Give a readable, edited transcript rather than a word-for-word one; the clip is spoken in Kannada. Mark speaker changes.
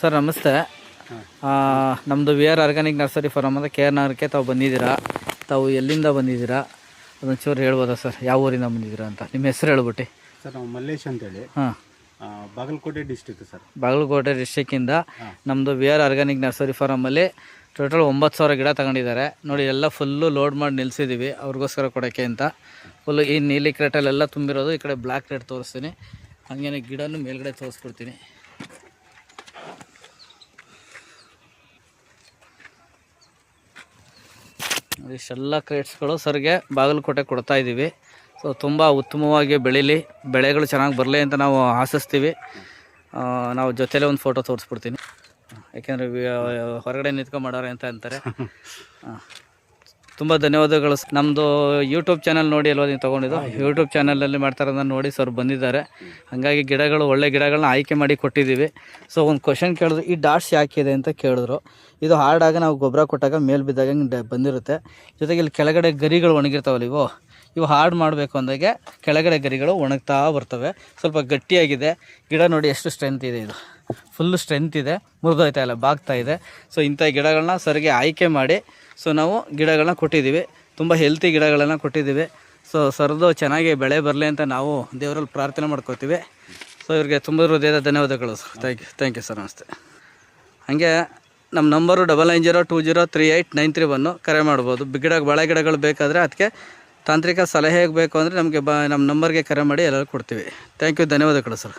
Speaker 1: ಸರ್ ನಮಸ್ತೆ. ನಮ್ಮದು V R organic nursery farm ಅಂತ ಕೆ ಆರ್ ನಗರಕ್ಕೆ ತಾವು ಬಂದಿದ್ದೀರಾ. ತಾವು ಎಲ್ಲಿಂದ ಬಂದಿದ್ದೀರಾ ಅದೊಂಚೂರು ಹೇಳ್ಬೋದಾ ಸರ್? ಯಾವ ಊರಿಂದ ಬಂದಿದ್ದೀರಾ ಅಂತ ನಿಮ್ಮ ಹೆಸರು ಹೇಳ್ಬಿಟ್ಟು.
Speaker 2: ಸರ್ ನಾವು ಮಲ್ಲೇಶ್ ಅಂತೇಳಿ ಬಾಗಲಕೋಟೆ ಡಿಸ್ಟಿಕ್ ಸರ್.
Speaker 1: ಬಾಗಲಕೋಟೆ ಡಿಸ್ಟಿಕ್ಕಿಂದ ನಮ್ಮದು ವಿ ಆರ್ ಆರ್ಗ್ಯಾನಿಕ್ ನರ್ಸರಿ ಫಾರಮಲ್ಲಿ ಟೋಟಲ್ 9,000 ಗಿಡ ತಗೊಂಡಿದ್ದಾರೆ ನೋಡಿ. ಎಲ್ಲ ಫುಲ್ಲು ಲೋಡ್ ಮಾಡಿ ನಿಲ್ಲಿಸಿದ್ದೀವಿ ಅವ್ರಿಗೋಸ್ಕರ ಕೊಡೋಕ್ಕೆ ಅಂತ. ಫುಲ್ಲು ಈ ನೀಲಿ ಕ್ರೇಟಲ್ಲೆಲ್ಲ ತುಂಬಿರೋದು. ಈ ಕಡೆ ಬ್ಲ್ಯಾಕ್ ಕ್ರೇಟ್ ತೋರಿಸ್ತೀನಿ, ಹಾಗೇನೆ ಗಿಡನೂ ಮೇಲ್ಗಡೆ ತೋರಿಸ್ಬಿಡ್ತೀನಿ. ಇಷ್ಟೆಲ್ಲ ಕ್ರೇಟ್ಸ್ಗಳು ಸರ್ಗೆ ಬಾಗಲಕೋಟೆ ಕೊಡ್ತಾ ಇದ್ದೀವಿ. ಸೊ ತುಂಬ ಉತ್ತಮವಾಗಿ ಬೆಳೀಲಿ, ಬೆಳೆಗಳು ಚೆನ್ನಾಗಿ ಬರಲಿ ಅಂತ ನಾವು ಆಶಿಸ್ತೀವಿ. ನಾವು ಜೊತೆಲೇ ಒಂದು ಫೋಟೋ ತೋರಿಸ್ಬಿಡ್ತೀನಿ, ಯಾಕೆಂದರೆ ಹೊರಗಡೆ ನಿಂತ್ಕೊಂಡು ಮಾಡೋರೆ ಅಂತ ಅಂತಾರೆ. ತುಂಬ ಧನ್ಯವಾದಗಳು. ನಮ್ಮದು ಯೂಟ್ಯೂಬ್ ಚಾನಲ್ ನೋಡಿ ಅಲ್ವಾ ನೀವು ತೊಗೊಂಡಿದ್ದು? ಯೂಟ್ಯೂಬ್ ಚಾನಲಲ್ಲಿ ಮಾಡ್ತಾರೋದನ್ನ ನೋಡಿ ಸರ್ ಬಂದಿದ್ದಾರೆ. ಹಾಗಾಗಿ ಗಿಡಗಳು ಒಳ್ಳೆ ಗಿಡಗಳನ್ನ ಆಯ್ಕೆ ಮಾಡಿ ಕೊಟ್ಟಿದ್ದೀವಿ. ಸೊ ಒಂದು ಕ್ವಶನ್ ಕೇಳಿದ್ರು, ಈ ಡಾಟ್ಸ್ ಯಾಕಿದೆ ಅಂತ ಕೇಳಿದ್ರು. ಇದು ಹಾರ್ಡಾಗಿ ನಾವು ಗೊಬ್ಬರ ಕೊಟ್ಟಾಗ ಮೇಲೆ ಬಿದ್ದಾಗ ಬಂದಿರುತ್ತೆ. ಜೊತೆಗೆ ಇಲ್ಲಿ ಕೆಳಗಡೆ ಗರಿಗಳು ಒಣಗಿರ್ತಾವಲ್ಲ, ಇವು ಹಾರ್ಡ್ ಮಾಡಬೇಕು ಅಂದಾಗೆ ಕೆಳಗಡೆ ಗರಿಗಳು ಒಣಗ್ತಾ ಬರ್ತವೆ. ಸ್ವಲ್ಪ ಗಟ್ಟಿಯಾಗಿದೆ ಗಿಡ ನೋಡಿ, ಎಷ್ಟು ಸ್ಟ್ರೆಂತ್ ಇದೆ. ಇದು ಫುಲ್ಲು ಸ್ಟ್ರೆಂತ್ ಇದೆ, ಮುರಿದೋಯ್ತಾ ಇಲ್ಲ, ಬಾಗ್ತಾ ಇದೆ. ಸೊ ಇಂಥ ಗಿಡಗಳನ್ನ ಸರ್ಗೆ ಆಯ್ಕೆ ಮಾಡಿ ಸೊ ನಾವು ಗಿಡಗಳನ್ನ ಕೊಟ್ಟಿದ್ದೀವಿ. ತುಂಬ ಹೆಲ್ತಿ ಗಿಡಗಳನ್ನು ಕೊಟ್ಟಿದ್ದೀವಿ. ಸೊ ಸರ್ದು ಚೆನ್ನಾಗಿ ಬೆಳೆ ಬರಲಿ ಅಂತ ನಾವು ದೇವರಲ್ಲಿ ಪ್ರಾರ್ಥನೆ ಮಾಡ್ಕೋತೀವಿ. ಸೊ ಇವ್ರಿಗೆ ತುಂಬ ಹೃದಯದ ಧನ್ಯವಾದಗಳು. Thank you sir. ನಮಸ್ತೆ. ಹಾಗೆ ನಮ್ಮ ನಂಬರು 9902038931 ಕರೆ ಮಾಡ್ಬೋದು. ಬಾಳೆ ಗಿಡಗಳು ಬೇಕಾದರೆ ಅದಕ್ಕೆ ತಾಂತ್ರಿಕ ಸಲಹೆ ಬೇಕು ಅಂದರೆ ನಮಗೆ ನಮ್ಮ ನಂಬರ್ಗೆ ಕರೆ ಮಾಡಿ ಎಲ್ಲರೂ ಕೊಡ್ತೀವಿ. ಥ್ಯಾಂಕ್ ಯು, ಧನ್ಯವಾದಗಳು ಸರ್.